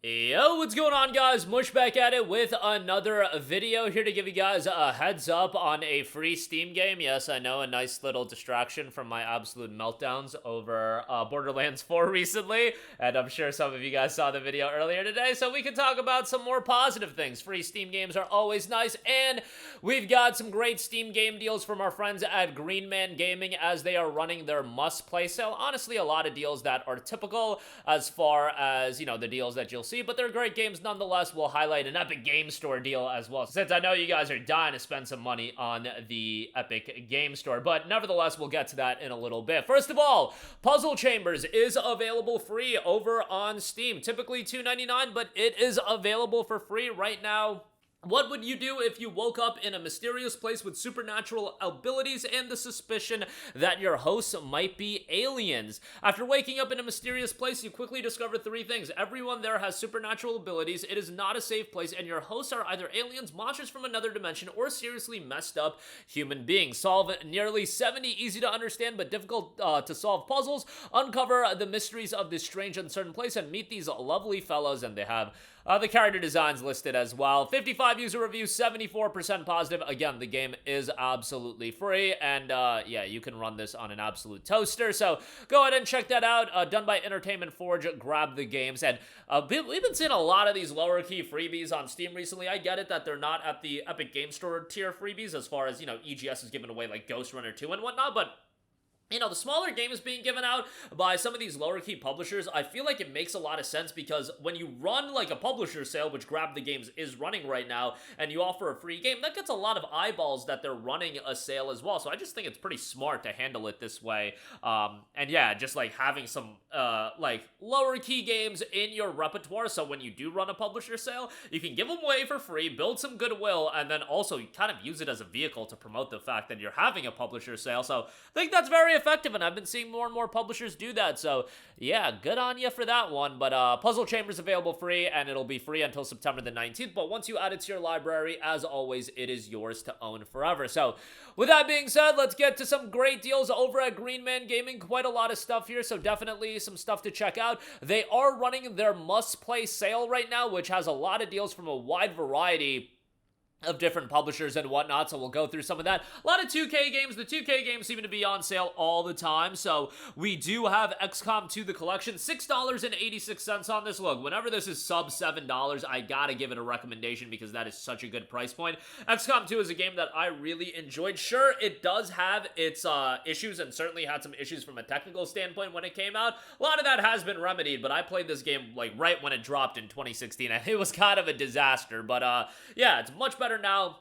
Yo, what's going on, guys? Mush back at it with another video here to give you guys a heads up on a free Steam game. Yes, I know, a nice little distraction from my absolute meltdowns over Borderlands 4 recently, and I'm sure some of you guys saw the video earlier today, so we can talk about some more positive things. Free Steam games are always nice, and we've got some great Steam game deals from our friends at Green Man Gaming as they are running their must-play sale. Honestly, a lot of deals that are typical as far as, you know, the deals that you'll see, but they're great games nonetheless. We'll highlight an Epic Game Store deal as well, since I know you guys are dying to spend some money on the Epic Game Store, but nevertheless, we'll get to that in a little bit. First of all, Puzzle Chambers is available free over on Steam. Typically $2.99, but it is available for free right now. What would you do if you woke up in a mysterious place with supernatural abilities and the suspicion that your hosts might be aliens? After waking up in a mysterious place, you quickly discover three things. Everyone there has supernatural abilities, it is not a safe place, and your hosts are either aliens, monsters from another dimension, or seriously messed up human beings. Solve nearly 70 easy to understand but difficult to solve puzzles, uncover the mysteries of this strange, uncertain place, and meet these lovely fellows, and they have the character designs listed as well. 55 user reviews, 74% positive. Again, the game is absolutely free, and yeah, you can run this on an absolute toaster, so go ahead and check that out. Done by Entertainment Forge. Grab the games, and we've been seeing a lot of these lower key freebies on Steam recently. I get it that they're not at the Epic Game Store tier freebies as far as, you know, EGS is giving away like Ghost Runner 2 and whatnot, but you know, the smaller games being given out by some of these lower key publishers, I feel like it makes a lot of sense because when you run like a publisher sale, which Grab the Games is running right now, and you offer a free game, that gets a lot of eyeballs that they're running a sale as well. So I just think it's pretty smart to handle it this way. And yeah, just like having some like lower key games in your repertoire, so when you do run a publisher sale, you can give them away for free, build some goodwill, and then also kind of use it as a vehicle to promote the fact that you're having a publisher sale. So I think that's very effective, and I've been seeing more and more publishers do that, so yeah, good on you for that one. But Puzzle Chambers available free, and it'll be free until September the 19th, but once you add it to your library, as always, it is yours to own forever. So with that being said, let's get to some great deals over at Green Man Gaming. Quite a lot of stuff here, so definitely some stuff to check out. They are running their must-play sale right now, which has a lot of deals from a wide variety of different publishers and whatnot, so we'll go through some of that. A lot of 2K games. The 2K games seem to be on sale all the time, so we do have XCOM 2 The Collection, $6.86 on this. Look, whenever this is sub $7, I gotta give it a recommendation because that is such a good price point. XCOM 2 is a game that I really enjoyed. Sure, it does have its issues, and certainly had some issues from a technical standpoint when it came out. A lot of that has been remedied, but I played this game like right when it dropped in 2016, and it was kind of a disaster, but yeah, it's much better now.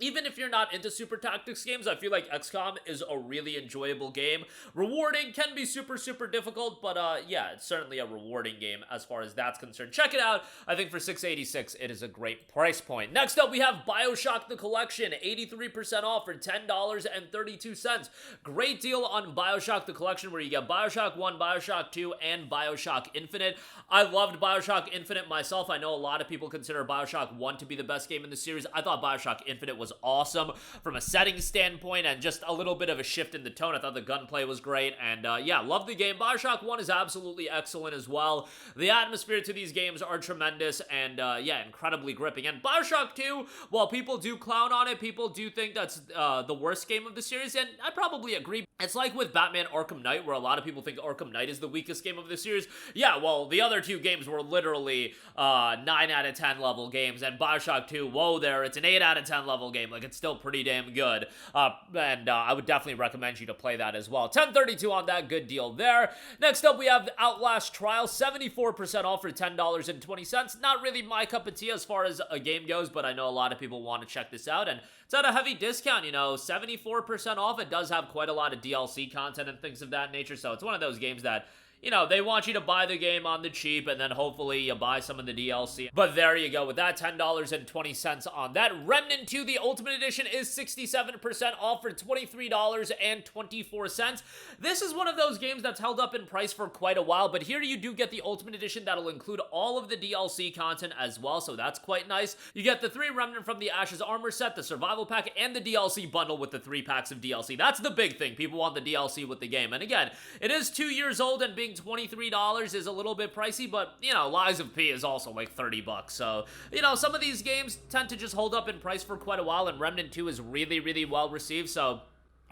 Even if you're not into super tactics games, I feel like XCOM is a really enjoyable game. Rewarding, can be super difficult, but yeah, it's certainly a rewarding game as far as that's concerned. Check it out. I think for $6.86, it is a great price point. Next up, we have BioShock The Collection, 83% off for $10.32. Great deal on BioShock The Collection, where you get BioShock 1, BioShock 2, and BioShock Infinite. I loved BioShock Infinite myself. I know a lot of people consider BioShock 1 to be the best game in the series. I thought BioShock Infinite was awesome from a setting standpoint and just a little bit of a shift in the tone. I thought the gunplay was great, and yeah, love the game. BioShock 1 is absolutely excellent as well. The atmosphere to these games are tremendous, and yeah, incredibly gripping. And BioShock 2, while people do clown on it, people do think that's the worst game of the series, and I probably agree. It's like with Batman Arkham Knight, where a lot of people think Arkham Knight is the weakest game of the series. Yeah, well, the other two games were literally 9 out of 10 level games, and BioShock 2, whoa there, it's an 8 out of 10 level game. Like, it's still pretty damn good, and I would definitely recommend you to play that as well. $10.32 on that, good deal there. Next up, we have Outlast Trials, 74% off for $10.20. Not really my cup of tea as far as a game goes, but I know a lot of people want to check this out, and it's at a heavy discount, you know, 74% off. It does have quite a lot of DLC content and things of that nature, so it's one of those games that, you know, they want you to buy the game on the cheap, and then hopefully you buy some of the DLC. But there you go. With that, $10.20 on that. Remnant 2, the Ultimate Edition, is 67% off for $23.24. This is one of those games that's held up in price for quite a while, but here you do get the Ultimate Edition that'll include all of the DLC content as well, so that's quite nice. You get the 3 Remnant from the Ashes armor set, the Survival Pack, and the DLC bundle with the 3 packs of DLC. That's the big thing. People want the DLC with the game. And again, it is 2 years old and being think $23 is a little bit pricey, but, you know, Lies of P is also like $30, so, you know, some of these games tend to just hold up in price for quite a while, and Remnant 2 is really, really well received, so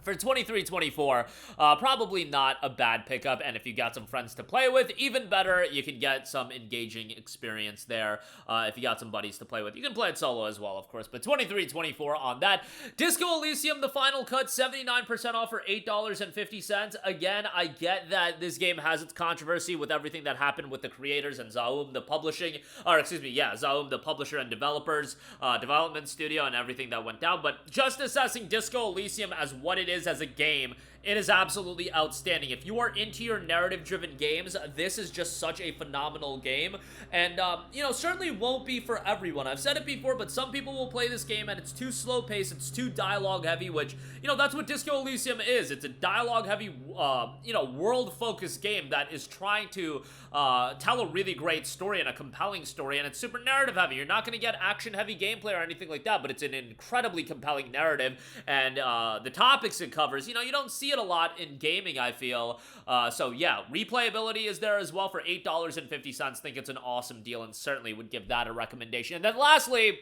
for $23-24, probably not a bad pickup, and if you got some friends to play with, even better, you can get some engaging experience there. If you got some buddies to play with, you can play it solo as well, of course, but $23-24 on that. Disco Elysium, the final cut, 79% off for $8.50. Again, I get that this game has its controversy with everything that happened with the creators and Zaum, the publishing, or excuse me, yeah, Zaum, the publisher and developers, development studio, and everything that went down, but just assessing Disco Elysium as what it is as a game, it is absolutely outstanding. If you are into your narrative-driven games, this is just such a phenomenal game, and, you know, certainly won't be for everyone. I've said it before, but some people will play this game, and it's too slow-paced, it's too dialogue-heavy, which, you know, that's what Disco Elysium is. It's a dialogue-heavy, you know, world-focused game that is trying to tell a really great story and a compelling story, and it's super narrative-heavy. You're not going to get action-heavy gameplay or anything like that, but it's an incredibly compelling narrative, and the topics it covers, you know, you don't see it a lot in gaming, I feel. So yeah, replayability is there as well for $8.50. Think it's an awesome deal and certainly would give that a recommendation. And then lastly,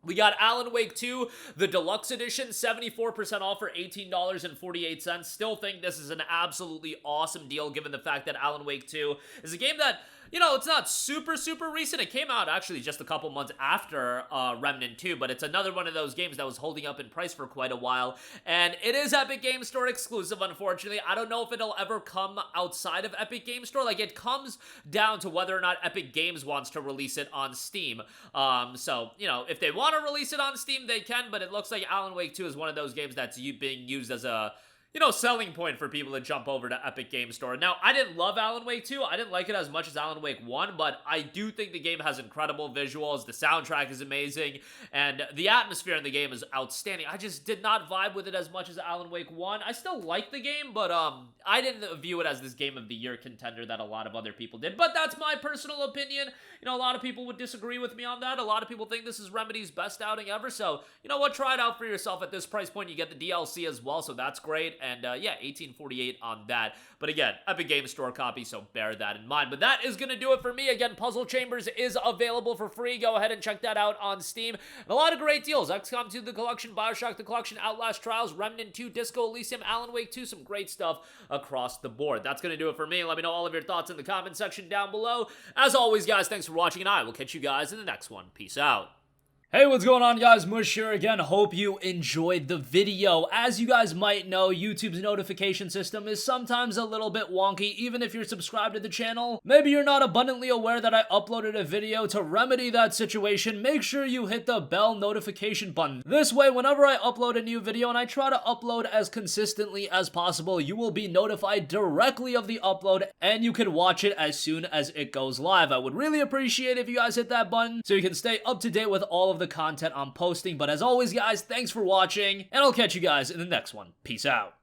we got Alan Wake 2, the Deluxe Edition, 74% off for $18.48. Still think this is an absolutely awesome deal given the fact that Alan Wake 2 is a game that, you know, it's not super recent. It came out actually just a couple months after Remnant 2, but it's another one of those games that was holding up in price for quite a while, and it is Epic Game Store exclusive, unfortunately. I don't know if it'll ever come outside of Epic Game Store. Like, it comes down to whether or not Epic Games wants to release it on Steam. So, you know, if they want to release it on Steam, they can, but it looks like Alan Wake 2 is one of those games that's being used as a, you know, selling point for people to jump over to Epic Game Store. Now, I didn't love Alan Wake 2. I didn't like it as much as Alan Wake 1, but I do think the game has incredible visuals. The soundtrack is amazing, and the atmosphere in the game is outstanding. I just did not vibe with it as much as Alan Wake 1. I still like the game, but I didn't view it as this Game of the Year contender that a lot of other people did. But that's my personal opinion. You know, a lot of people would disagree with me on that. A lot of people think this is Remedy's best outing ever, so, you know what? Try it out for yourself. At this price point, you get the DLC as well, so that's great, and yeah, $18.48 on that. But again, Epic Games Store copy, so bear that in mind. But that is going to do it for me. Again, Puzzle Chambers is available for free. Go ahead and check that out on Steam. And a lot of great deals. XCOM 2, the collection, BioShock, the collection, Outlast Trials, Remnant 2, Disco Elysium, Alan Wake 2, some great stuff across the board. That's going to do it for me. Let me know all of your thoughts in the comment section down below. As always, guys, thanks for watching, and I will catch you guys in the next one. Peace out. Hey, what's going on, guys? Mush here again. Hope you enjoyed the video. As you guys might know, YouTube's notification system is sometimes a little bit wonky, even if you're subscribed to the channel. Maybe you're not abundantly aware that I uploaded a video. To remedy that situation, make sure you hit the bell notification button. This way, whenever I upload a new video, and I try to upload as consistently as possible, you will be notified directly of the upload, and you can watch it as soon as it goes live. I would really appreciate it if you guys hit that button so you can stay up to date with all of the content I'm posting. But as always, guys, thanks for watching, and I'll catch you guys in the next one. Peace out.